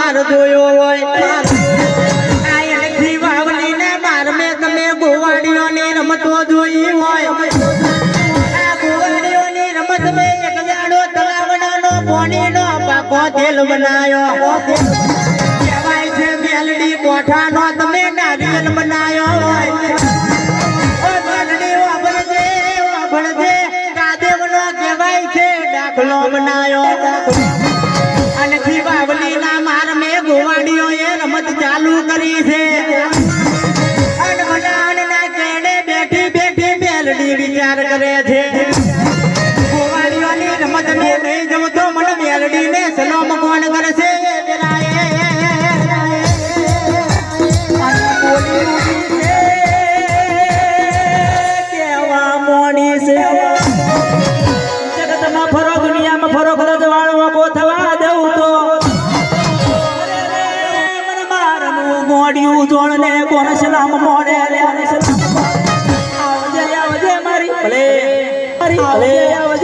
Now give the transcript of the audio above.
માર જોયો હોય આ એનથી વાવની ને માર મે તમે ગોવાડીઓની રમતો જોઈ હોય આ ગોવાડીઓની રમત મે એક જાડો તલાવડાનો પાણીનો પાકો તેલ બનાયો કહેવાય છે મેલડી કોઠાનો તમે નારિયેલ બનાયો હોય ઓ મેલડી વાભળજે કાદેવનો કહેવાય છે દાખલો બનાયો અને દીપાવલીના માર મે ગોવાડીઓએ રમત ચાલુ કરી છે અને મનાણના કેડે બેઠી બેઠી મેલડી વિચાર કરે છે ગોવાડીઓની રમત મે નહીં જવું તો મને મેલડીને સલામ કોણ કરશે કેવા મોડી છે જગતમાં ફરો દુનિયામાં ફરો કદાચ વાળવા કો થવા દઉં તો મને મારનું મોડ્યું જોડને કોણ સલામ મોડે